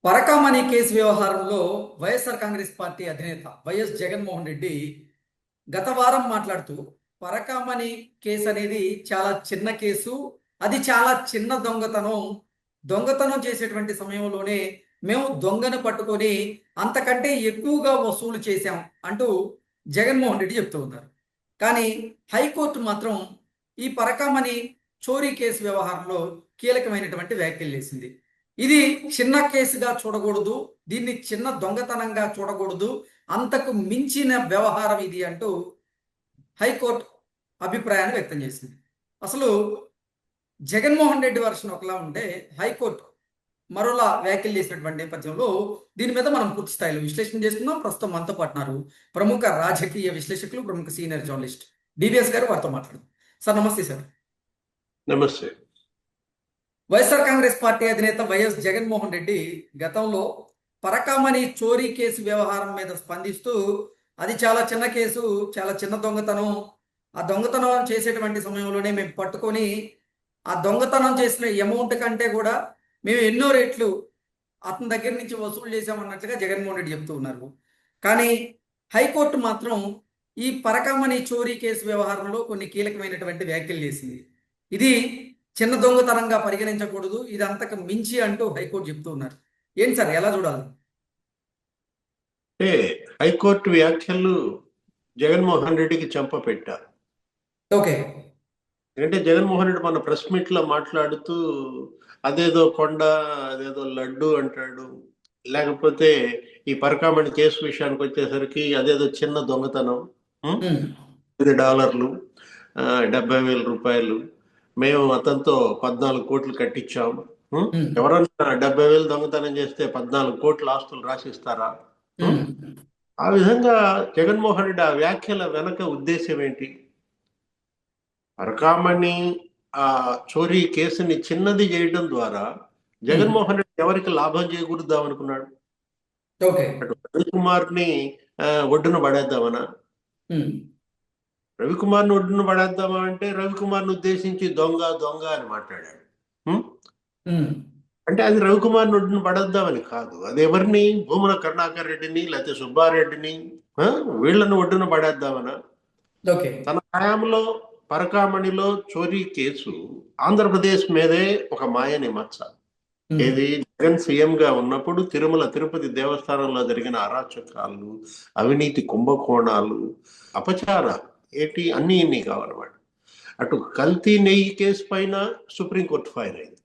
Parakamani case వ్యవహారంలో YSR Congress party అధినేత YS Jaganmohan Reddy గత వారం మాట్లాడుతూ పరకామణి కేసు అనేది చాలా చిన్న కేసు, అది చాలా చిన్న దొంగతనం చేసేటువంటి సమయంలోనే మేము దొంగను పట్టుకొని అంతకంటే ఎక్కువగా వసూలు చేశాం అంటూ జగన్మోహన్ రెడ్డి చెప్తూ ఉన్నారు. కానీ హైకోర్టు మాత్రం ఈ పరకామణి చోరీ కేసు వ్యవహారంలో కీలకమైనటువంటి వ్యాఖ్యలు చేసింది. ఇది చిన్న కేసుగా చూడకూడదు, దీన్ని చిన్న దొంగతనంగా చూడకూడదు, అంతకు మించిన వ్యవహారం ఇది అంటూ హైకోర్టు అభిప్రాయాన్ని వ్యక్తం చేసింది. అసలు జగన్మోహన్ రెడ్డి వర్షన్ ఒకలా ఉంటే హైకోర్టు మరోలా వ్యాఖ్యలు చేసినటువంటి నేపథ్యంలో దీని మీద మనం పూర్తి స్థాయిలో విశ్లేషణ చేస్తున్నాం. ప్రస్తుతం మనతో పాటున్నారు ప్రముఖ రాజకీయ విశ్లేషకులు, ప్రముఖ సీనియర్ జర్నలిస్ట్ డివిఎస్ గారు. వారితో మాట్లాడుతున్నాం. సార్ నమస్తే. సార్ నమస్తే. వైఎస్ఆర్ కాంగ్రెస్ పార్టీ అధినేత వైఎస్ జగన్మోహన్ రెడ్డి గతంలో పరకామణి చోరీ కేసు వ్యవహారం మీద స్పందిస్తూ అది చాలా చిన్న కేసు, చాలా చిన్న దొంగతనం, ఆ దొంగతనం చేసేటువంటి సమయంలోనే మేము పట్టుకొని ఆ దొంగతనం చేసిన అమౌంట్ కంటే కూడా మేము ఎన్నో రెట్లు అతని దగ్గర నుంచి వసూలు చేశామన్నట్లుగా జగన్మోహన్ రెడ్డి చెప్తూ ఉన్నారు. కానీ హైకోర్టు మాత్రం ఈ పరకామణి చోరీ కేసు వ్యవహారంలో కొన్ని కీలకమైనటువంటి వ్యాఖ్యలు చేసింది. ఇది చిన్న దొంగతనంగా పరిగణించకూడదు, ఇది అంతకు మించి అంటూ హైకోర్టు చెప్తూ ఉన్నారు. ఏంటి సార్, ఎలా చూడాలి? హైకోర్టు వ్యాఖ్యలు జగన్మోహన్ రెడ్డికి చెంపపెట్టారు. ఓకే. అంటే జగన్మోహన్ రెడ్డి మన ప్రెస్ మీట్ లో మాట్లాడుతూ అదేదో కొండ, అదేదో లడ్డు అంటాడు, లేకపోతే ఈ పరకామణి కేసు విషయానికి వచ్చేసరికి అదేదో చిన్న దొంగతనం, $10, 70,000 రూపాయలు, మేము అతనితో 14 కోట్లు కట్టించాం. ఎవరన్నా 70,000 దొంగతనం చేస్తే 14 కోట్ల ఆస్తులు రాసిస్తారా? ఆ విధంగా జగన్మోహన్ రెడ్డి ఆ వ్యాఖ్యల వెనక ఉద్దేశం ఏంటి? పరకామణి ఆ చోరీ కేసుని చిన్నది చేయడం ద్వారా జగన్మోహన్ రెడ్డి ఎవరికి లాభం చేకూరుద్దాం అనుకున్నాడు? రవికుమార్ ని ఒడ్డున పడేద్దామనా? రవికుమార్ని ఒడ్డున పడేద్దామా అంటే రవికుమార్ని ఉద్దేశించి దొంగ దొంగ అని మాట్లాడాడు. అంటే అది రవికుమార్ని ఒడ్డున పడేద్దామని కాదు, అది ఎవరిని, భూమన కరుణాకర్ రెడ్డిని లేకపోతే సుబ్బారెడ్డిని, వీళ్ళని ఒడ్డున పడేద్దామనా? తన హయాంలో పరకామణిలో చోరీ కేసు ఆంధ్రప్రదేశ్ మీదే ఒక మాయని మచ్చ. ఏది, జగన్ సీఎం గా ఉన్నప్పుడు తిరుమల తిరుపతి దేవస్థానంలో జరిగిన అరాచకాలు, అవినీతి కుంభకోణాలు, అపచారాలు ఏంటి, అన్ని కావాలన్నమాట. అటు కల్తీ నెయ్యి కేసు పైన సుప్రీంకోర్టు ఫైర్ అయింది,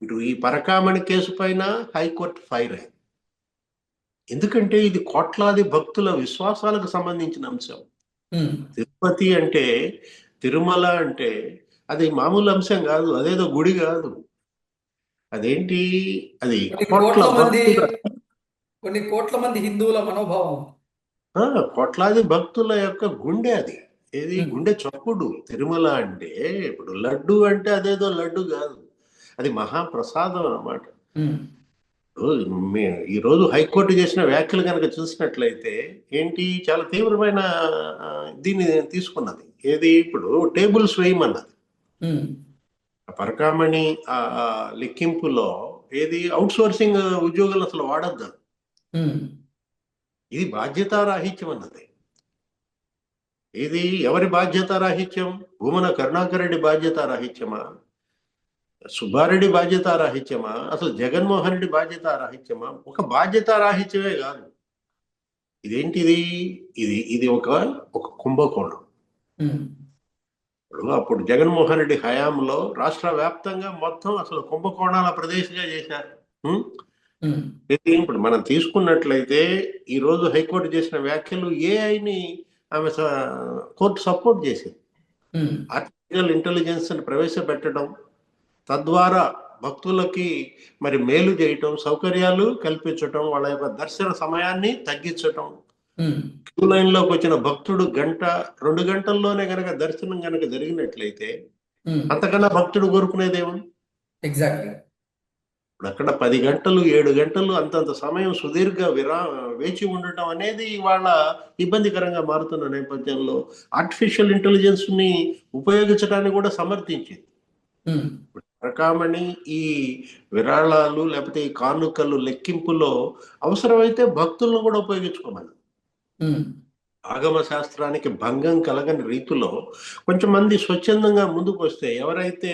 ఇటు ఈ పరకామణి కేసు పైన హైకోర్టు ఫైర్ అయింది. ఎందుకంటే ఇది కోట్లాది భక్తుల విశ్వాసాలకు సంబంధించిన అంశం. తిరుపతి అంటే, తిరుమల అంటే అది మామూలు అంశం కాదు, అదేదో గుడి కాదు. అదేంటి, అది కొన్ని కోట్ల మంది హిందువుల మనోభావం, కోట్లాది భక్తుల యొక్క గుండె. అది ఏది, గుండె చప్పుడు. తిరుమల అంటే ఇప్పుడు లడ్డు అంటే అదేదో లడ్డు కాదు, అది మహాప్రసాదం అన్నమాట. ఈ రోజు హైకోర్టు చేసిన వ్యాఖ్యలు కనుక చూసినట్లయితే ఏంటి, చాలా తీవ్రమైన దీన్ని తీసుకున్నది. ఏది, ఇప్పుడు టేబుల్స్ వేయమన్నది. పరకామణి లెక్కింపులో ఏది, అవుట్ సోర్సింగ్ ఉద్యోగులు అసలు వాడద్దు, ఇది బాధ్యతారాహిత్యం అన్నది. ఇది ఎవరి బాధ్యతారాహిత్యం? భూమన కరుణాకర్ రెడ్డి బాధ్యతారాహిత్యమా? సుబ్బారెడ్డి బాధ్యతారాహిత్యమా? అసలు జగన్మోహన్ రెడ్డి బాధ్యతారాహిత్యమా? ఒక బాధ్యతారాహిత్యమే కాదు, ఇదేంటిది, ఇది ఒక కుంభకోణం. అప్పుడు జగన్మోహన్ రెడ్డి హయాంలో రాష్ట్ర వ్యాప్తంగా మొత్తం అసలు కుంభకోణాల ప్రదేశంగా చేశారు. ఇప్పుడు మనం తీసుకున్నట్లయితే ఈ రోజు హైకోర్టు చేసిన వ్యాఖ్యలు ఏఐని ఆమె కోర్టు సపోర్ట్ చేసింది. ఆర్టిఫిషియల్ ఇంటెలిజెన్స్ ని ప్రవేశపెట్టడం, తద్వారా భక్తులకి మరి మేలు చేయటం, సౌకర్యాలు కల్పించటం, వాళ్ళ యొక్క దర్శన సమయాన్ని తగ్గించటం. క్యూ లైన్ లోకి వచ్చిన భక్తుడు 1-2 గంటల్లోనే గనక దర్శనం గనక జరిగినట్లయితే అంతకన్నా భక్తుడు కోరుకునేదేమో. ఎగ్జాక్ట్లీ. ఇప్పుడు అక్కడ 10 గంటలు 7 గంటలు అంతంత సమయం సుదీర్ఘ వేచి ఉండటం అనేది ఇవాళ ఇబ్బందికరంగా మారుతున్న నేపథ్యంలో ఆర్టిఫిషియల్ ఇంటెలిజెన్స్ ని ఉపయోగించడానికి కూడా సమర్థించింది. రకామణి ఈ విరాళాలు లేకపోతే ఈ కానుకలు లెక్కింపులో అవసరమైతే భక్తులను కూడా ఉపయోగించుకోమని. ఆగమ శాస్త్రానికి భంగం కలగని రీతిలో కొంచెం మంది స్వచ్ఛందంగా ముందుకు వస్తే, ఎవరైతే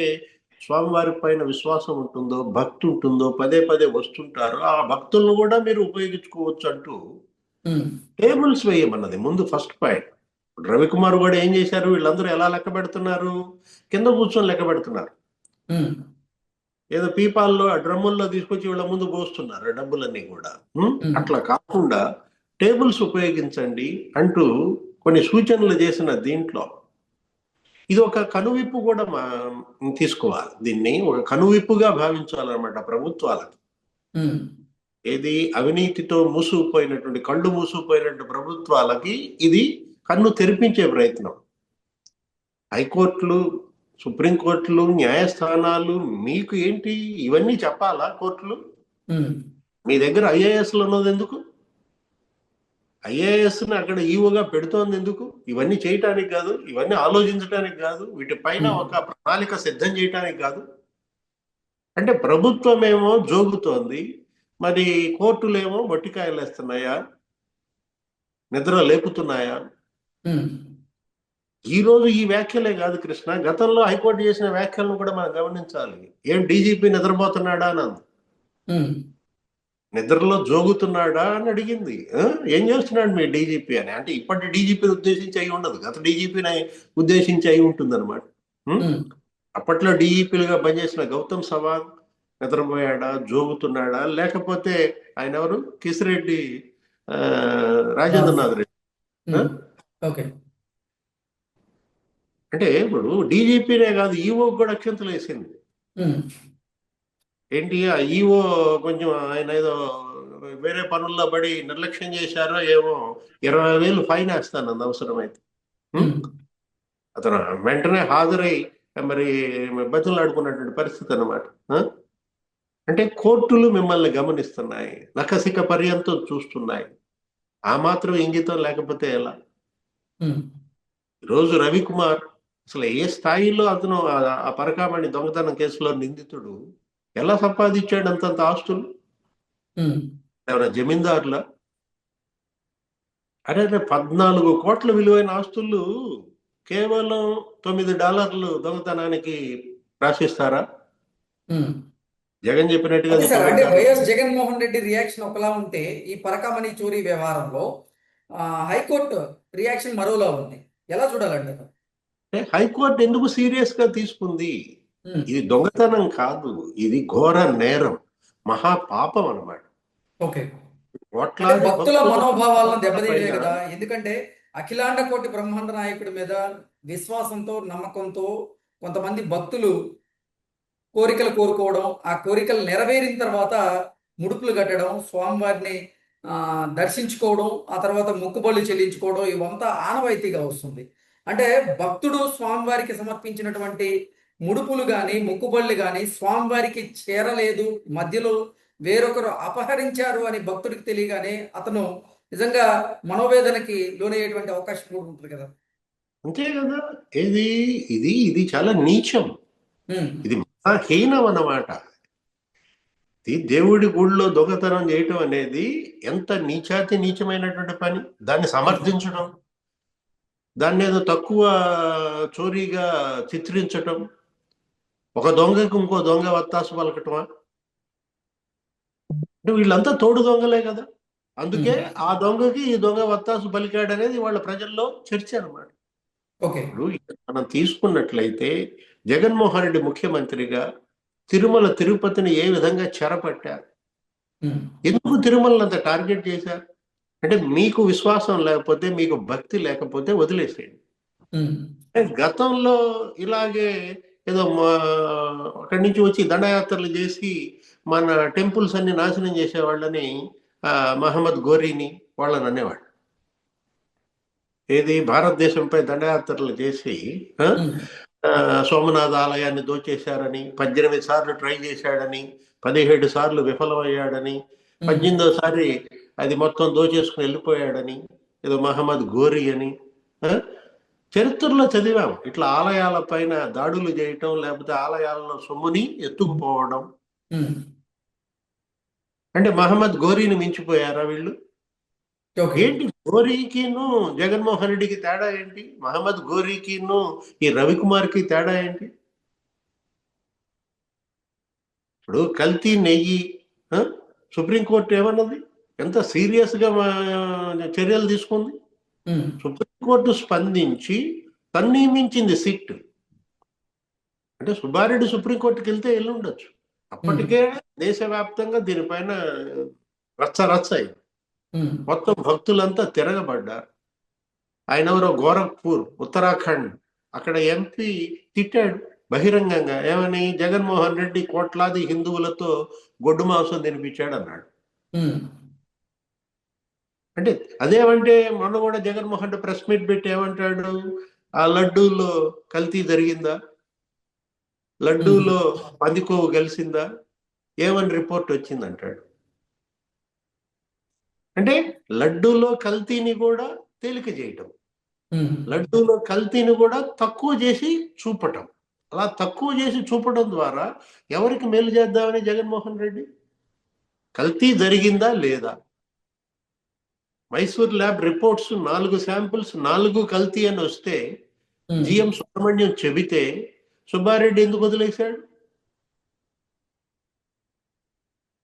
స్వామివారి పైన విశ్వాసం ఉంటుందో, భక్తి ఉంటుందో, పదే పదే వస్తుంటారో ఆ భక్తులను కూడా మీరు ఉపయోగించుకోవచ్చు అంటూ టేబుల్స్ వేయమన్నది ముందు ఫస్ట్ పాయింట్. రవికుమార్ కూడా ఏం చేశారు, వీళ్ళందరూ ఎలా లెక్క పెడుతున్నారు, కింద కూర్చొని లెక్క పెడుతున్నారు. ఏదో పీపాల్లో ఆ డ్రమ్ముల్లో తీసుకొచ్చి వీళ్ళ ముందు పోస్తున్నారు డబ్బులన్నీ కూడా. అట్లా కాకుండా టేబుల్స్ ఉపయోగించండి అంటూ కొన్ని సూచనలు చేసిన దీంట్లో ఇది ఒక కనువిప్పు కూడా తీసుకోవాలి. దీన్ని ఒక కనువిప్పుగా భావించాలన్నమాట ప్రభుత్వాలకు. ఏది అవినీతితో మూసుకుపోయినటువంటి, కళ్ళు మూసుకుపోయినటువంటి ప్రభుత్వాలకి ఇది కన్ను తెరిపించే ప్రయత్నం. హైకోర్టులు, సుప్రీంకోర్టులు, న్యాయస్థానాలు మీకు ఏంటి ఇవన్నీ చెప్పాలా కోర్టులు? మీ దగ్గర ఐఏఎస్లు ఉన్నది ఎందుకు? ఐఏఎస్ని అక్కడ ఈవోగా పెడుతోంది ఎందుకు? ఇవన్నీ చేయటానికి కాదు, ఇవన్నీ ఆలోచించడానికి కాదు, వీటిపైన ఒక ప్రణాళిక సిద్ధం చేయటానికి కాదు. అంటే ప్రభుత్వం ఏమో జోగుతోంది, మరి కోర్టులేమో మొట్టికాయలు వేస్తున్నాయా, నిద్ర లేపుతున్నాయా? ఈ రోజు ఈ వ్యాఖ్యలే కాదు కృష్ణ, గతంలో హైకోర్టు చేసిన వ్యాఖ్యలను కూడా మనం గమనించాలి. ఏం డీజీపీ నిద్రపోతున్నాడా అని అంది, నిద్రలో జోగుతున్నాడా అని అడిగింది. ఏం చేస్తున్నాడు మీ డీజీపీ అని. అంటే ఇప్పటి డీజీపీని ఉద్దేశించి అయి ఉండదు, గత డీజీపీని ఉద్దేశించి అయి ఉంటుంది అనమాట. అప్పట్లో డీజీపీలుగా పనిచేసిన గౌతమ్ సవాంగ్ నిద్రపోయాడా, జోగుతున్నాడా, లేకపోతే ఆయన ఎవరు, కిసిరెడ్డి రాజేంద్రనాథ్ రెడ్డి. అంటే ఇప్పుడు డీజీపీనే కాదు, ఈవో కూడా అక్షంతలు వేసింది. ఏంటి ఆ ఈవో కొంచెం ఆయన ఏదో వేరే పనుల్లో పడి నిర్లక్ష్యం చేశారో ఏమో, 20,000 ఫైన్ వేస్తానంది అవసరమైతే. అతను వెంటనే హాజరై మరి బతులాడుకున్నటువంటి పరిస్థితి అన్నమాట. అంటే కోర్టులు మిమ్మల్ని గమనిస్తున్నాయి, నఖశిఖ పర్యంతం చూస్తున్నాయి. ఆ మాత్రం ఇంగితం లేకపోతే ఎలా? ఈరోజు రవికుమార్ అసలు ఏ స్థాయిలో అతను ఆ పరకామణి దొంగతనం కేసులో నిందితుడు ఎలా సంపాదించాడు అంతంత ఆస్తులు? ఎవరైనా జమీందారుల? అరే 14 కోట్ల విలువైన ఆస్తులు కేవలం $9 దొంగతనానికి రాసిస్తారా? జగన్ చెప్పినట్టుగా అంటే వైఎస్ జగన్మోహన్ రెడ్డి రియాక్షన్ ఒకలా ఉంటే, ఈ పరకామణి చోరీ వ్యవహారంలో హైకోర్టు రియాక్షన్ మరోలా ఉంది. ఎలా చూడాలండి? హైకోర్టు ఎందుకు సీరియస్ గా తీసుకుంది? ఇది దొంగతనం కాదు, ఇది ఘోర నేరం, మహాపాపం అన్నమాట. భక్తుల మనోభావాలను దెబ్బతీయలే కదా. ఎందుకంటే అఖిలాండ కోటి బ్రహ్మాండ నాయకుడి మీద విశ్వాసంతో, నమ్మకంతో కొంతమంది భక్తులు కోరికలు కోరుకోవడం, ఆ కోరికలు నెరవేరిన తర్వాత ముడుపులు కట్టడం, స్వామివారిని దర్శించుకోవడం, ఆ తర్వాత మొక్కుబళ్ళు చెల్లించుకోవడం, ఇవంతా ఆనవాయితీగా వస్తుంది. అంటే భక్తుడు స్వామివారికి సమర్పించినటువంటి ముడుపులు కానీ, మొక్కుబళ్ళు కానీ స్వామివారికి చేరలేదు, మధ్యలో వేరొకరు అపహరించారు అని భక్తుడికి తెలియగానే అతను నిజంగా మనోవేదనకి లోనయ్యేటువంటి అవకాశం కూడా ఉంటుంది కదా. అంతే కదా. ఇది ఇది ఇది చాలా నీచం, ఇది మహాహీనం అన్నమాట. దేవుడి గుళ్ళో దొంగతనం చేయటం అనేది ఎంత నీచాతి నీచమైనటువంటి పని. దాన్ని సమర్థించడం, దాన్ని ఏదో తక్కువ చోరీగా చిత్రించటం, ఒక దొంగకు ఇంకో దొంగ వత్తాసు పలకటమా? అంటే వీళ్ళంతా తోడు దొంగలే కదా. అందుకే ఆ దొంగకి ఈ దొంగ వత్తాసు పలికాడు అనేది వాళ్ళ ప్రజల్లో చర్చ అన్నమాట. ఇప్పుడు మనం తీసుకున్నట్లయితే జగన్మోహన్ రెడ్డి ముఖ్యమంత్రిగా తిరుమల తిరుపతిని ఏ విధంగా చెరపట్టారు? ఎందుకు తిరుమలని అంత టార్గెట్ చేశారు? అంటే మీకు విశ్వాసం లేకపోతే, మీకు భక్తి లేకపోతే వదిలేసేయండి. గతంలో ఇలాగే ఏదో అక్కడి నుంచి వచ్చి దండయాత్రలు చేసి మన టెంపుల్స్ అన్ని నాశనం చేసేవాళ్ళని మహమ్మద్ గోరీని వాళ్ళని అనేవాళ్ళు. ఏది భారతదేశంపై దండయాత్రలు చేసి సోమనాథ ఆలయాన్ని దోచేశారని, 18 సార్లు ట్రై చేశాడని, 17 సార్లు విఫలమయ్యాడని, 18వ సారి అది మొత్తం దోచేసుకుని వెళ్ళిపోయాడని, ఏదో మహమ్మద్ గోరీ అని చరిత్రలో చదివాం ఇట్లా ఆలయాల పైన దాడులు చేయటం, లేకపోతే ఆలయాల్లో సొమ్ముని ఎత్తుకుపోవడం. ఉమ్, అంటే మహమ్మద్ గోరీని మించిపోయారా వీళ్ళు? ఓకే. ఏంటి గోరీకిను జగన్మోహన్ రెడ్డికి తేడా ఏంటి? మహమ్మద్ గోరీకిను ఈ రవికుమార్కి తేడా ఏంటి? ఇప్పుడు కల్తీ నెయ్యి, ఆ? సుప్రీంకోర్టు ఏమన్నది? ఎంత సీరియస్ గా చర్యలు తీసుకుంది. ఉమ్, సుప్రీంకోర్టు స్పందించి తన్ని మించింది సిట్. అంటే సుబ్బారెడ్డి సుప్రీంకోర్టుకి వెళ్తే వెళ్ళి ఉండొచ్చు. ఉమ్, అప్పటికే దేశవ్యాప్తంగా దీనిపైన రచ్చ రచ్చాయి. ఉమ్, మొత్తం భక్తులంతా తిరగబడ్డారు. ఆయన ఎవరో గోరఖ్పూర్, ఉత్తరాఖండ్, అక్కడ ఎంపీ తిట్టాడు బహిరంగంగా. ఏమని? జగన్మోహన్ రెడ్డి కోట్లాది హిందువులతో గొడ్డు మాంసం తినిపించాడు అన్నాడు. ఉమ్, అంటే అదేమంటే మొన్న కూడా జగన్మోహన్ రెడ్డి ప్రెస్ మీట్ పెట్టి ఏమంటాడు? ఆ లడ్డూలో కల్తీ జరిగిందా, ఉమ్, లడ్డూలో పందికొవ్వు కలిసిందా, ఏమని రిపోర్ట్ వచ్చింది అంటాడు. అంటే లడ్డూలో కల్తీని కూడా తేలిక చేయటం, ఉమ్, లడ్డూలో కల్తీని కూడా తక్కువ చేసి చూపటం. అలా తక్కువ చేసి చూపడం ద్వారా ఎవరికి మేలు చేద్దామని జగన్మోహన్ రెడ్డి? కల్తీ జరిగిందా లేదా? మైసూర్ ల్యాబ్ రిపోర్ట్స్ 4 శాంపిల్స్ 4 కల్తీ అని వస్తే ఉమ్, జిఎం సుబ్రహ్మణ్యం చెబితే సుబ్బారెడ్డి ఎందుకు వదిలేశాడు?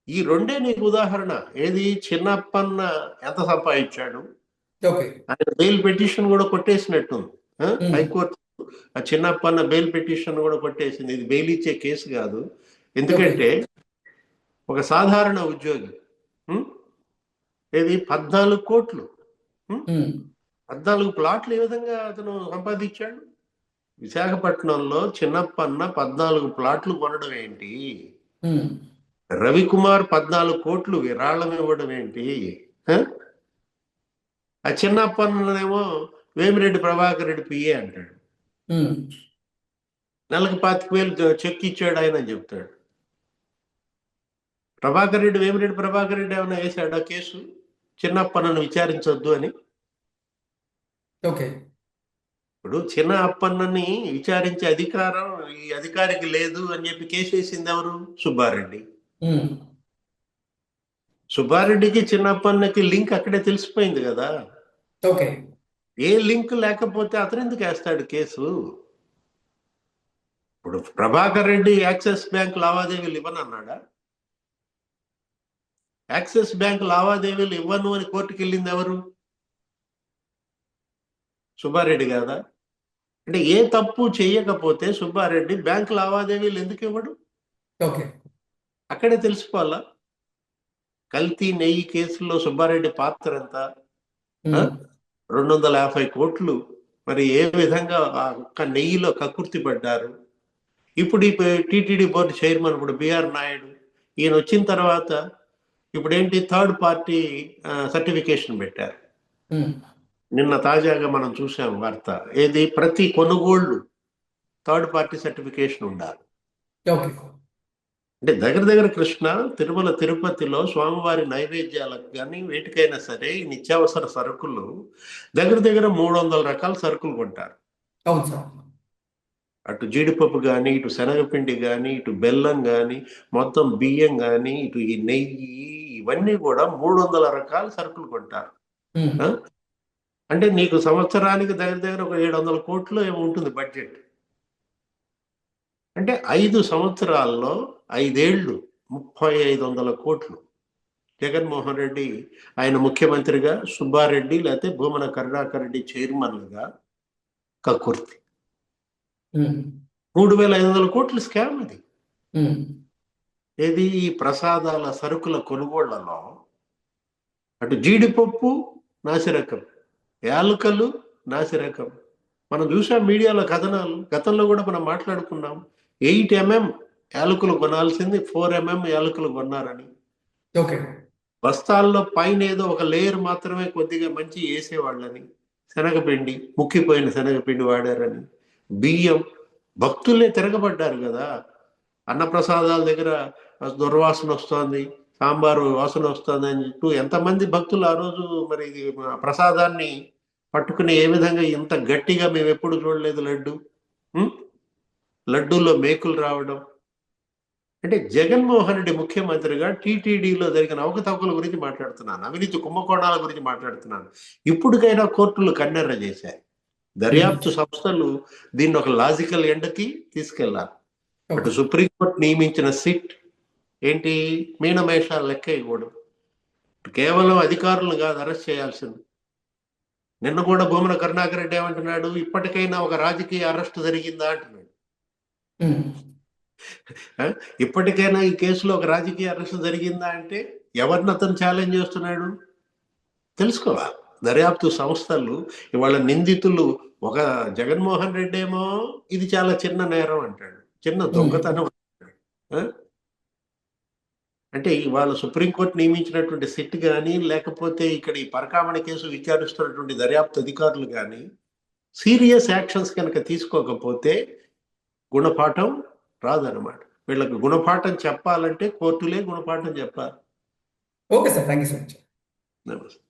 ఈ రెండే నీకు ఉదాహరణ. ఏది? చిన్నప్పన్న ఎంత సంపాదించాడు? ఓకే. ఆయన బెయిల్ పిటిషన్ కూడా కొట్టేసినట్టుంది. ఉమ్, హైకోర్టు ఆ చిన్నప్పన్న బెయిల్ పిటిషన్ కూడా కొట్టేసింది. ఇది బెయిల్ ఇచ్చే కేసు కాదు. ఓకే. ఎందుకంటే ఒక సాధారణ ఉద్యోగి, ఉం? ఏది 14 కోట్లు, ఉం? ఉమ్, 14 ప్లాట్లు ఏ విధంగా అతను సంపాదించాడు? విశాఖపట్నంలో చిన్నప్పన్న 14 ప్లాట్లు కొనడం ఏంటి? ఉమ్, రవికుమార్ 14 కోట్లు విరాళం ఇవ్వడం ఏంటి? ఆ? ఆ చిన్నప్పనేమో వేమిరెడ్డి ప్రభాకర్ రెడ్డి పిఏ అంటాడు. ఉమ్, నెలకు 25,000 చెక్ ఇచ్చాడు ఆయన అని చెప్తాడు. ప్రభాకర్ రెడ్డి, వేమిరెడ్డి ప్రభాకర్ రెడ్డి ఏమైనా వేశాడా కేసు చిన్నప్పన్నను విచారించొద్దు అని? ఓకే. ఇప్పుడు చిన్న అప్పన్నని విచారించే అధికారం ఈ అధికారికి లేదు అని చెప్పి కేసు వేసింది ఎవరు? సుబ్బారెడ్డి. ఉమ్, సుబ్బారెడ్డికి చిన్నప్పన్నకి లింక్ అక్కడే తెలిసిపోయింది కదా. ఓకే. ఏ లింక్ లేకపోతే అతను ఎందుకు వేస్తాడు కేసు? ఇప్పుడు ప్రభాకర్ రెడ్డి యాక్సిస్ బ్యాంక్ లావాదేవీలు ఇవ్వనన్నాడా? యాక్సిస్ బ్యాంక్ లావాదేవీలు ఇవ్వను అని కోర్టుకు వెళ్ళింది ఎవరు? సుబ్బారెడ్డి కాదా? అంటే ఏ తప్పు చేయకపోతే సుబ్బారెడ్డి బ్యాంక్ లావాదేవీలు ఎందుకు ఇవ్వడు? ఓకే. అక్కడే తెలిసిపోవాలా. కల్తీ నెయ్యి కేసులో సుబ్బారెడ్డి పాత్ర ఎంత? ఆ? ఉమ్, 250 కోట్లు మరి ఏ విధంగా ఆ ఒక్క నెయ్యిలో కక్కుర్తి పడ్డారు. ఇప్పుడు ఈ టిటిడి బోర్డు చైర్మన్ ఇప్పుడు బిఆర్ నాయుడు, ఈయన వచ్చిన తర్వాత ఇప్పుడు ఏంటి? థర్డ్ పార్టీ సర్టిఫికేషన్ పెట్టారు. ఉమ్, నిన్న తాజాగా మనం చూసాం వార్త. ఏది? ప్రతి కొనుగోళ్లు థర్డ్ పార్టీ సర్టిఫికేషన్ ఉండాలి. ఓకే. అంటే దగ్గర దగ్గర కృష్ణ, తిరుమల తిరుపతిలో స్వామివారి నైవేద్యాలకు కానీ వేటికైనా సరే ఈ నిత్యావసర సరుకులు దగ్గర దగ్గర 300 రకాల సరుకులు కొంటారు. అవును సార్. అటు జీడిపప్పు కానీ, ఇటు శనగపిండి కానీ, ఇటు బెల్లం కానీ, మొత్తం బియ్యం కానీ, ఇటు ఈ నెయ్యి, ఇవన్నీ కూడా 300 రకాల సరుకులు కొంటారు. ఉమ్, ఆ? అంటే నీకు సంవత్సరానికి దగ్గర దగ్గర ఒక 700 కోట్లు ఏమో ఉంటుంది బడ్జెట్. అంటే 5 సంవత్సరాల్లో 5 ఏళ్ళు 3500 కోట్లు. జగన్మోహన్ రెడ్డి ఆయన ముఖ్యమంత్రిగా, సుబ్బారెడ్డి లేకపోతే భూమన కరుణాకర్ రెడ్డి చైర్మన్గా కక్కుర్తి. ఉమ్, 3500 కోట్లు స్కామ్ అది. ఉమ్, ఏది? ఈ ప్రసాదాల సరుకుల కొనుగోళ్లలో అటు జీడిపప్పు నాసిరకం, యాలకులు నాసిరకం. మనం చూసాం మీడియాలో కథనాలు, గతంలో కూడా మనం మాట్లాడుకున్నాం. 8 mm యాలకులు కొనాల్సింది 4 mm యాలకులు కొన్నారని. ఓకే. బస్తాల్లో పైన ఏదో ఒక లేయర్ మాత్రమే కొద్దిగా మంచి వేసేవాళ్ళని. శనగపిండి, ముక్కిపోయిన శనగపిండి వాడారని. బియ్యం, భక్తులే తిరగబడ్డారు కదా. అన్నప్రసాదాల దగ్గర దుర్వాసన వస్తోంది, సాంబారు వాసన వస్తుంది అని చెప్పి ఎంతమంది భక్తులు ఆ రోజు మరి ఇది ప్రసాదాన్ని పట్టుకుని ఏ విధంగా ఇంత గట్టిగా మేము ఎప్పుడు చూడలేదు లడ్డు. ఉం? లడ్డూలో మేకులు రావడం. అంటే జగన్మోహన్ రెడ్డి ముఖ్యమంత్రిగా టీటీడీలో జరిగిన అవకతవకల గురించి మాట్లాడుతున్నాను, అవినీతి కుంభకోణాల గురించి మాట్లాడుతున్నాను. ఇప్పటికైనా కోర్టులు కన్నెర్ర చేశాయి. దర్యాప్తు సంస్థలు దీన్ని ఒక లాజికల్ ఎండ్కి తీసుకెళ్లాలి. అటు సుప్రీంకోర్టు నియమించిన సిట్ ఏంటి, మీనమేషాల లెక్క ఇవ్వడం. కేవలం అధికారులను కాదు అరెస్ట్ చేయాల్సింది. నిన్న కూడా భూమన కరుణాకర్ రెడ్డి ఏమంటున్నాడు, ఇప్పటికైనా ఒక రాజకీయ అరెస్ట్ జరిగిందా అంటున్నాడు. ఇప్పటికైనా ఈ కేసులో ఒక రాజకీయ అరెస్ట్ జరిగిందా అంటే ఎవరిని అతను ఛాలెంజ్ చేస్తున్నాడు తెలుసుకోవాలి. దర్యాప్తు సంస్థలు ఇవాళ నిందితులు, ఒక జగన్మోహన్ రెడ్డి ఏమో ఇది చాలా చిన్న నేరం అంటాడు, చిన్న దొంగతనం అంటాడు. అంటే ఇవాళ సుప్రీంకోర్టు నియమించినటువంటి సిట్ కానీ, లేకపోతే ఇక్కడ ఈ పరకామణి కేసు విచారిస్తున్నటువంటి దర్యాప్తు అధికారులు కానీ సీరియస్ యాక్షన్స్ కనుక తీసుకోకపోతే గుణపాఠం రాదనమాట. వీళ్ళకి గుణపాఠం చెప్పాలంటే కోర్టులే గుణపాఠం చెప్పాలి. Okay sir, thank you so much. నమస్తే.